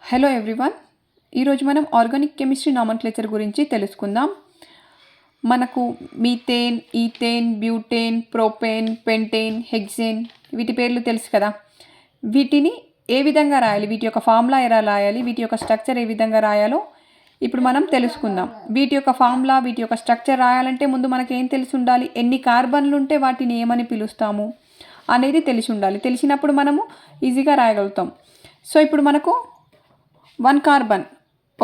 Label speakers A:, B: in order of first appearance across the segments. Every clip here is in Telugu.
A: Hello everyone. ఈరోజు మనం ఆర్గానిక్ కెమిస్ట్రీ నామన్క్లేచర్ గురించి తెలుసుకుందాం. మనకు methane, ethane, butane, propane, pentane, hexane వీటి పేర్లు తెలుసు కదా. వీటిని ఏ విధంగా రాయాలి, వీటి యొక్క ఫార్ములా ఎలా రాయాలి, వీటి యొక్క స్ట్రక్చర్ ఏ విధంగా రాయాలో ఇప్పుడు మనం తెలుసుకుందాం. వీటి యొక్క ఫార్ములా, వీటి యొక్క స్ట్రక్చర్ రాయాలంటే ముందు మనకి ఏం తెలిసి ఉండాలి, ఎన్ని కార్బన్లు ఉంటే వాటిని ఏమని పిలుస్తాము అనేది తెలిసి ఉండాలి. తెలిసినప్పుడు మనము ఈజీగా రాయగలుగుతాం. సో ఇప్పుడు మనకు 1 కార్బన్,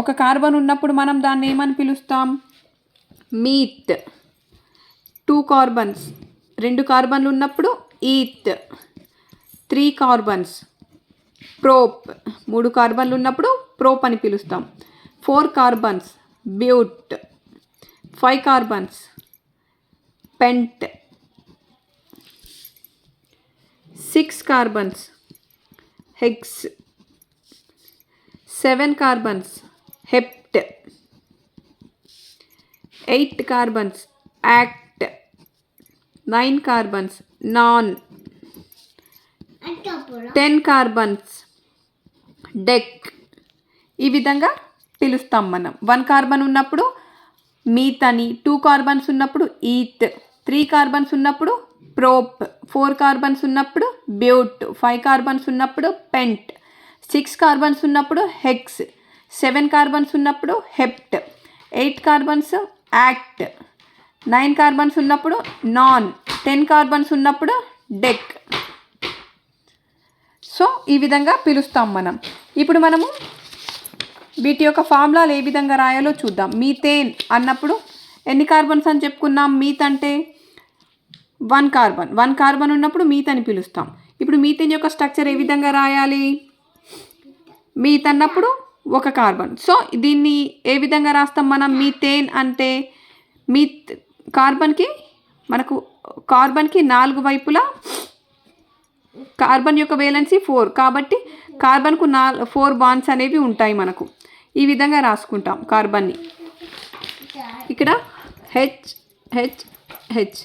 A: ఒక కార్బన్ ఉన్నప్పుడు మనం దాన్ని ఏమని పిలుస్తాం, మీత్. 2 కార్బన్స్, 2 కార్బన్లు ఉన్నప్పుడు ఈత్. 3 కార్బన్స్ ప్రోప్, 3 కార్బన్లు ఉన్నప్పుడు ప్రోప్ అని పిలుస్తాం. 4 కార్బన్స్ బ్యూట్. 5 కార్బన్స్ పెంట్. 6 carbons hex. 7 carbons hept. 8 carbons act. 9 carbons non. 10 carbons deck. ఈ విధంగా పిలుస్తాం మనం. 1 కార్బన్ ఉన్నప్పుడు మీత్ అని, 2 కార్బన్స్ ఉన్నప్పుడు ఈత్, 3 కార్బన్స్ ఉన్నప్పుడు ప్రోప్, 4 కార్బన్స్ ఉన్నప్పుడు బ్యూట్, 5 కార్బన్స్ ఉన్నప్పుడు పెంట్, 6 కార్బన్స్ ఉన్నప్పుడు హెక్స్, 7 కార్బన్స్ ఉన్నప్పుడు హెప్ట్, 8 కార్బన్స్ యాక్ట్, 9 కార్బన్స్ ఉన్నప్పుడు నాన్, 10 కార్బన్స్ ఉన్నప్పుడు డెక్. సో ఈ విధంగా పిలుస్తాం మనం. ఇప్పుడు మనము వీటి యొక్క ఫార్ములాలు ఏ విధంగా రాయాలో చూద్దాం. మీథేన్ అన్నప్పుడు ఎన్ని కార్బన్స్ అని చెప్పుకున్నాం, మీత్ అంటే 1 కార్బన్. 1 కార్బన్ ఉన్నప్పుడు మీత్ అని పిలుస్తాం. ఇప్పుడు మీథేన్ యొక్క స్ట్రక్చర్ ఏ విధంగా రాయాలి, మీత్ అన్నప్పుడు 1 కార్బన్. సో దీన్ని ఏ విధంగా రాస్తాం మనం, మీథేన్ అంటే మీత్ కార్బన్కి, మనకు కార్బన్కి 4 వైపులా కార్బన్ యొక్క వేలెన్సీ 4 కాబట్టి కార్బన్కు 4 బాండ్స్ అనేవి ఉంటాయి మనకు. ఈ విధంగా రాసుకుంటాం కార్బన్ని. ఇక్కడ హెచ్ హెచ్ హెచ్,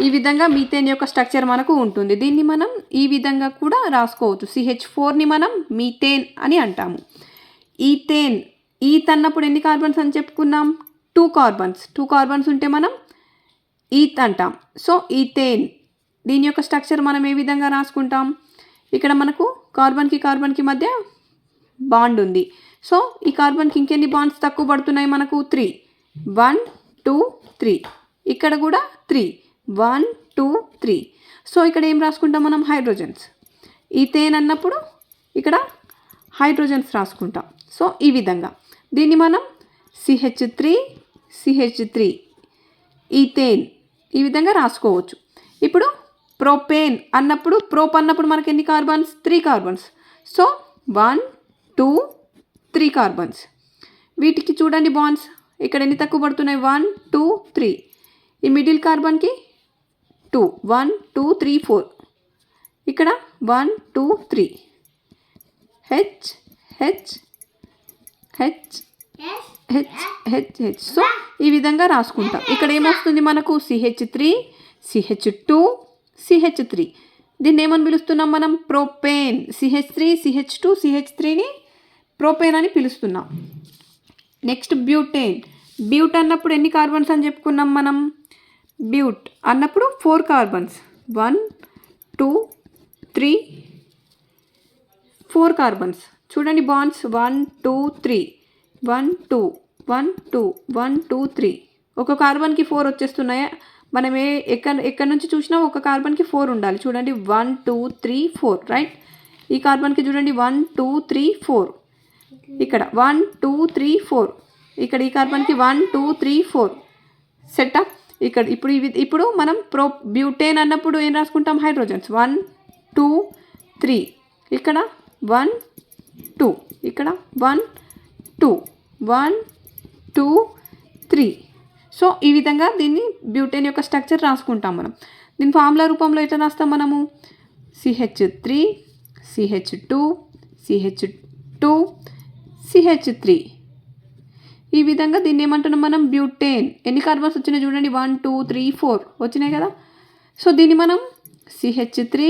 A: ఈ విధంగా మీథేన్ యొక్క స్ట్రక్చర్ మనకు ఉంటుంది. దీన్ని మనం ఈ విధంగా కూడా రాసుకోవచ్చు. CH4ని మనం మీథేన్ అని అంటాము. ఈథేన్, ఈత్ అన్నప్పుడు ఎన్ని కార్బన్స్ అని చెప్పుకున్నాం, 2 కార్బన్స్. 2 కార్బన్స్ ఉంటే మనం ఈత్ అంటాం. సో ఈథేన్, దీని యొక్క స్ట్రక్చర్ మనం ఏ విధంగా రాసుకుంటాం, ఇక్కడ మనకు కార్బన్కి మధ్య బాండ్ ఉంది. సో ఈ కార్బన్కి ఇంకెన్ని బాండ్స్ తక్కువ పడుతున్నాయి మనకు, 3. 1 2 3. ఇక్కడ కూడా 3. 1 2 3. సో ఇక్కడ ఏం రాసుకుంటాం మనం, హైడ్రోజన్స్. ఈథేన్ అన్నప్పుడు ఇక్కడ హైడ్రోజన్స్ రాసుకుంటాం. సో ఈ విధంగా దీన్ని మనం CH3 CH3 ఈథేన్ ఈ విధంగా రాసుకోవచ్చు. ఇప్పుడు ప్రోపేన్ అన్నప్పుడు, ప్రోప్ అన్నప్పుడు మనకి ఎన్ని కార్బన్స్, 3 కార్బన్స్. So 1 2 3 carbons. వీటికి చూడండి బాండ్స్ ఇక్కడ ఎన్ని తక్కువ పడుతున్నాయి, 1 2 3. ఈ మిడిల్ కార్బన్కి 2, 1 2 3 4. ఇక్కడ 1 2 3. H H H H H H. So ఈ విధంగా రాసుకుంటాం. ఇక్కడ ఏమొస్తుంది మనకు, CH3 CH2 CH3. దీన్ని ఏమని పిలుస్తున్నాం మనం, ప్రోపేన్. CH3 CH2 CH3ని ప్రోపేన్ అని పిలుస్తున్నాం. Next butane. బ్యూట్ అన్నప్పుడు ఎన్ని కార్బన్స్ అని చెప్పుకున్నాం మనం, బ్యూట్ అన్నప్పుడు 4 కార్బన్స్. 1 2 3 4 కార్బన్స్. చూడండి బాండ్స్ 1 2 3. 1 2 1 2 1 2 3. ఒక కార్బన్కి 4 వచ్చేస్తున్నాయా, మనం ఎక్కడి నుంచి చూసినా ఒక కార్బన్కి 4 ఉండాలి. చూడండి 1 2 3 4 రైట్. ఈ కార్బన్కి చూడండి 1 2 3 4. ఇక్కడ 1 2 3 4. ఇక్కడ ఈ కార్బన్కి 1 2 3 4. సెటప్. ఇక్కడ ఇప్పుడు మనం బ్యూటేన్ అన్నప్పుడు ఏం రాసుకుంటాం, హైడ్రోజన్స్. 1 2 3. ఇక్కడ 1 2. ఇక్కడ 1 2 1 2 3. సో ఈ విధంగా దీన్ని బ్యూటేన్ యొక్క స్ట్రక్చర్ రాసుకుంటాం మనం. దీని ఫార్ములా రూపంలో ఎట్లా రాస్తాం మనము, CH3 CH2 CH2 CH3. ఈ విధంగా దీన్ని ఏమంటున్నాం మనం, బ్యూటేన్. ఎన్ని కార్బన్స్ వచ్చినాయి చూడండి, 1 2 3 4 వచ్చినాయి కదా. సో దీన్ని మనం CH3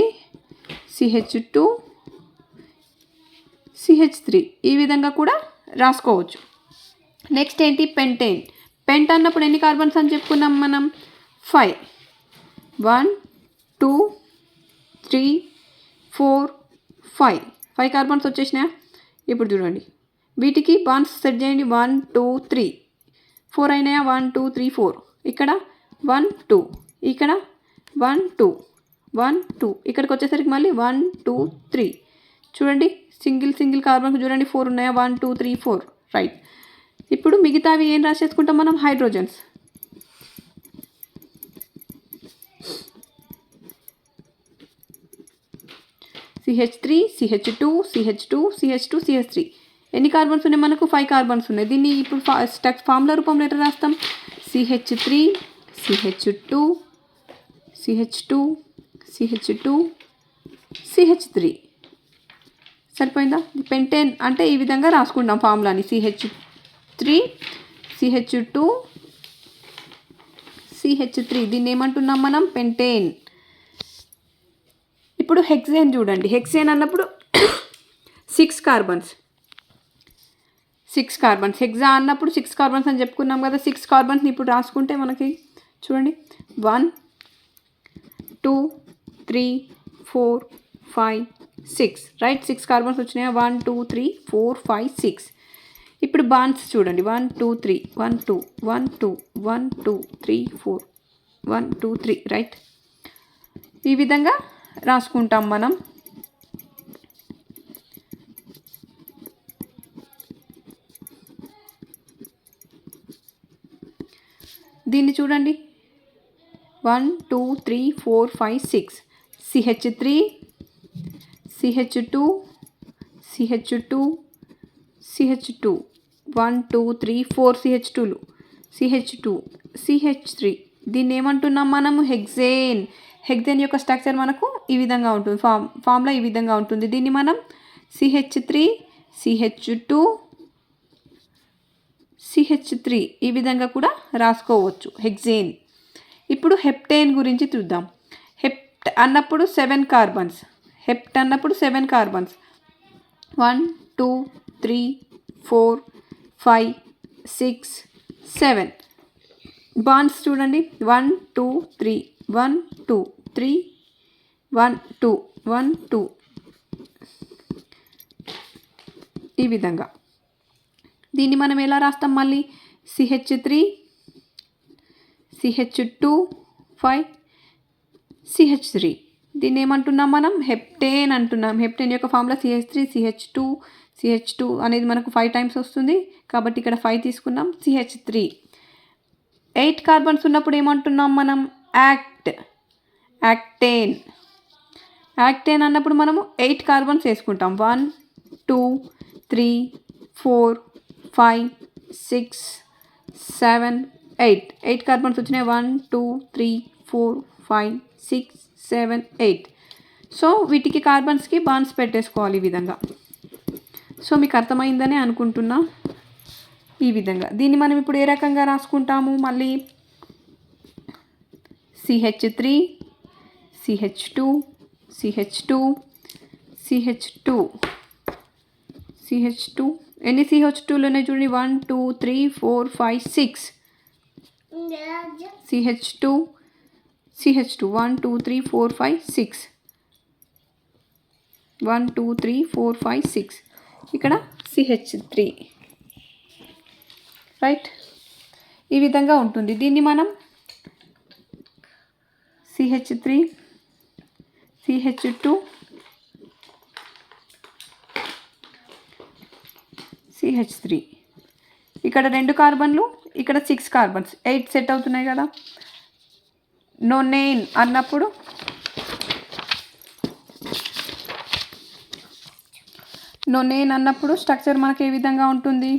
A: CH2 CH3 ఈ విధంగా కూడా రాసుకోవచ్చు. నెక్స్ట్ ఏంటి పెంటేన్. పెంట్ అన్నప్పుడు ఎన్ని కార్బన్స్ అని చెప్పుకున్నాం మనం 5. 1 2 3 4 5 కార్బన్స్ వచ్చేసినాయా. ఇప్పుడు చూడండి వీటికి బాండ్స్ సెట్ చేయండి. 1 2 3 4 అయినాయా. 1 2 3 4 ఇక్కడ 1 2 ఇక్కడ 1 2 1 2 ఇక్కడికి వచ్చేసరికి మళ్ళీ 1 2 3 చూడండి సింగిల్ కార్బన్కి చూడండి 4 ఉన్నాయా. 1 2 3 4 రైట్. ఇప్పుడు మిగతావి ఏం రాసేసుకుంటాం మనం hydrogens. CH3 CH2 CH2 CH2 CH3 ఎన్ని కార్బన్స్ ఉన్నాయి మనకు 5 కార్బన్స్ ఉన్నాయి. దీన్ని ఇప్పుడు ఫార్ములా రూపంలో ఎట్లా రాస్తాం. CH3 CH2 CH2 CH2 CH3 సరిపోయిందా. పెంటేన్ అంటే ఈ విధంగా రాసుకుంటాం ఫార్ములాని. CH3 CH2 CH3 దీన్ని ఏమంటున్నాం మనం పెంటేన్. ఇప్పుడు హెక్సేన్ చూడండి. హెక్సేన్ అన్నప్పుడు 6 కార్బన్స్. హెక్సా అన్నప్పుడు 6 కార్బన్స్ అని చెప్పుకున్నాం కదా. 6 కార్బన్స్ని ఇప్పుడు రాసుకుంటే మనకి చూడండి 1 2 3 4 5 6 రైట్. 6 కార్బన్స్ వచ్చినాయా. 1 2 3 4 5 6. ఇప్పుడు బాండ్స్ చూడండి 1 2 3 1 2 1 2 1 2 3 4 1 2 3 రైట్. ఈ విధంగా రాసుకుంటాం మనం. దీన్ని చూడండి 1 2 3 4 5 6 CH3 CH2 CH2 CH2 1 2 3 4 CH2లు CH2 CH3 దీన్ని ఏమంటున్నాం మనము హెక్సేన్. హెక్సేన్ యొక్క స్ట్రక్చర్ మనకు ఈ విధంగా ఉంటుంది. ఫార్ములా ఈ విధంగా ఉంటుంది. దీన్ని మనం CH3 CH2 CH3 ఈ విధంగా కూడా రాసుకోవచ్చు హెక్సేన్. ఇప్పుడు హెప్టేన్ గురించి చూద్దాం. హెప్ట్ అన్నప్పుడు 7 కార్బన్స్. 1 2 3 4 5 6 7 బాండ్స్ చూడండి 1 2 3 1 2 3 1 2 1 2 ఈ విధంగా. దీన్ని మనం ఎలా రాస్తాం మళ్ళీ CH3 CH2 5 CH3 దీన్ని ఏమంటున్నాం మనం హెప్టేన్ అంటున్నాం. హెప్టేన్ యొక్క ఫార్ములా CH3 CH2 అనేది మనకు 5 టైమ్స్ వస్తుంది కాబట్టి ఇక్కడ 5 తీసుకున్నాం. CH3 8 కార్బన్స్ ఉన్నప్పుడు ఏమంటున్నాం మనం యాక్టేన్ అన్నప్పుడు మనము 8 కార్బన్స్ వేసుకుంటాం. 1 2 3 4 5 6 7 8 కార్బన్స్ వచ్చినాయి. 1 2 3 4 5 6 7 8. సో వీటికి కార్బన్స్కి బాండ్స్ పెట్టేసుకోవాలి ఈ విధంగా. సో మీకు అర్థమైందని అనుకుంటున్నా. ఈ విధంగా దీన్ని మనం ఇప్పుడు ఏ రకంగా రాసుకుంటాము మళ్ళీ CH3 CH2 CH2 CH2 CH2 ఎన్ని CH2లు ఉన్నాయి చూడండి 1 2 3 4 5 6 CH2 1 2 3 4 5 6 1 2 3 4 5 6 ఇక్కడ CH3 రైట్. ఈ విధంగా ఉంటుంది. దీన్ని మనం CH3 CH2 CH3 ఇక్కడ 2 కార్బన్లు ఇక్కడ 6 కార్బన్స్ 8 సెట్ అవుతున్నాయి కదా. నొనేన్ అన్నప్పుడు స్ట్రక్చర్ మనకి ఏ విధంగా ఉంటుంది.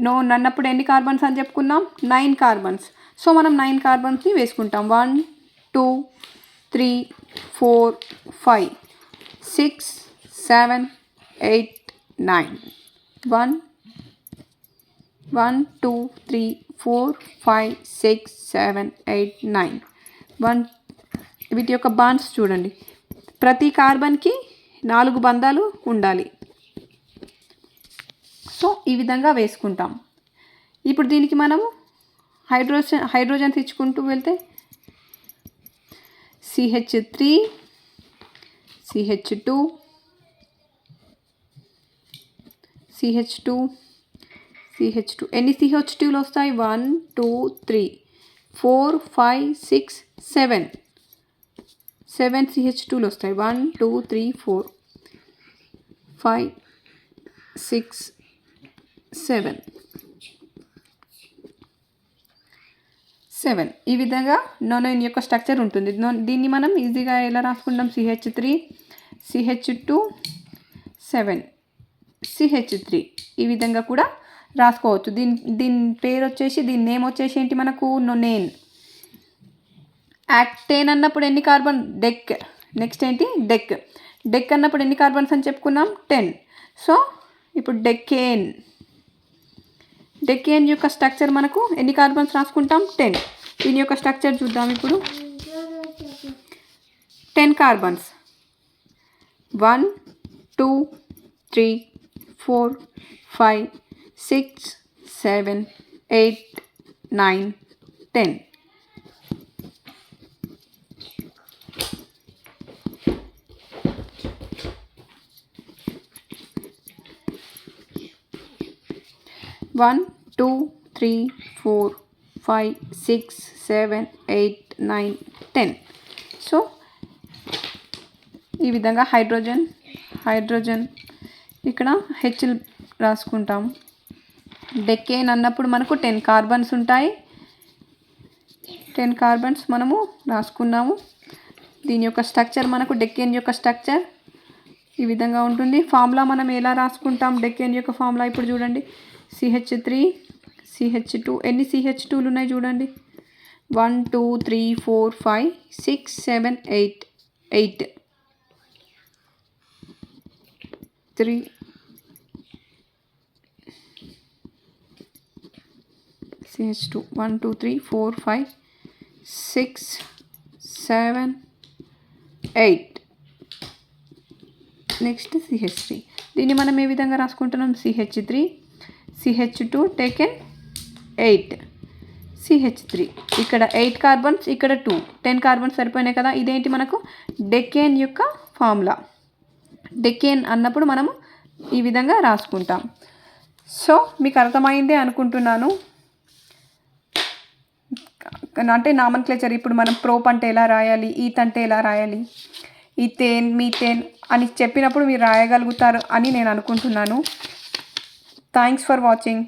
A: నోన్ అన్నప్పుడు ఎన్ని కార్బన్స్ అని చెప్పుకున్నాం 9 కార్బన్స్. సో మనం 9 కార్బన్స్ని వేసుకుంటాం. 1 2 3 4 5 6 7 8 9 1 2 3 4 5 6 7 8 9 1. వీటి యొక్క బాండ్స్ చూడండి ప్రతి కార్బన్కి 4 బంధాలు ఉండాలి. సో ఈ విధంగా వేసుకుంటాం. ఇప్పుడు దీనికి మనము హైడ్రోజన్స్ ఇచ్చుకుంటూ వెళ్తే CH3 CH2 CH2 CH2 ఎన్ని CH2లు వస్తాయి? 1 2 3 4 5 6 7 CH2లు వస్తాయి. 1 2 3 4 5 6 7 ఈ విధంగా నోనైన్ యొక్క స్ట్రక్చర్ ఉంటుంది. దీన్ని మనం ఈజీగా ఎలా రాసుకుంటాం? CH3 CH2 7 CH3 ఈ విధంగా కూడా రాసుకోవచ్చు. దీని పేరు వచ్చేసి, దీని నేమ్ వచ్చేసి ఏంటి మనకు? నోనైన్. యాక్టేన్ అన్నప్పుడు ఎన్ని కార్బన్? డెక్. నెక్స్ట్ ఏంటి? డెక్ అన్నప్పుడు ఎన్ని కార్బన్స్ అని చెప్పుకున్నాం? 10. సో ఇప్పుడు డెకేన్ యొక్క స్ట్రక్చర్ మనకు ఎన్ని కార్బన్స్ రాసుకుంటాం? 10. దీని యొక్క స్ట్రక్చర్ చూద్దాం ఇప్పుడు. 10 కార్బన్స్. 1 2 3 4 5 6 7 8 9 10. One, 2, 3, 4, 5, 6, 7, 8, 9, 10. సో ఈ విధంగా హైడ్రోజన్ ఇక్కడ H రాసుకుంటాం. డెకేన్ అన్నప్పుడు మనకు 10 కార్బన్స్ ఉంటాయి. 10 కార్బన్స్ మనము రాసుకున్నాము. దీని యొక్క స్ట్రక్చర్ మనకు డెకేన్ యొక్క స్ట్రక్చర్ ఈ విధంగా ఉంటుంది. ఫార్ములా మనం ఎలా రాసుకుంటాం? డెకేన్ యొక్క ఫార్ములా ఇప్పుడు చూడండి. CH3 CH2 ఎన్ని CH2లు ఉన్నాయి చూడండి. 1 2 3 4 5 6 7 8 3 CH2 1 2 3 4 5 6 7 8. Next CH3. దీన్ని మనం ఏ విధంగా రాసుకుంటున్నాం? CH3 CH2 taken 8 CH3. ఇక్కడ 8 కార్బన్స్, ఇక్కడ 2 10 కార్బన్స్ సరిపోయినాయి కదా. ఇదేంటి మనకు? డెకేన్ యొక్క ఫార్ములా. డెకేన్ అన్నప్పుడు మనము ఈ విధంగా రాసుకుంటాం. సో మీకు అర్థమైందే అనుకుంటున్నాను. అంటే నామన్క్లేచర్ ఇప్పుడు మనం ప్రోప్ అంటే ఎలా రాయాలి, ఈత్ అంటే ఎలా రాయాలి, ఈథేన్ మీథేన్ అని చెప్పినప్పుడు మీరు రాయగలుగుతారు అని నేను అనుకుంటున్నాను. Thanks for watching.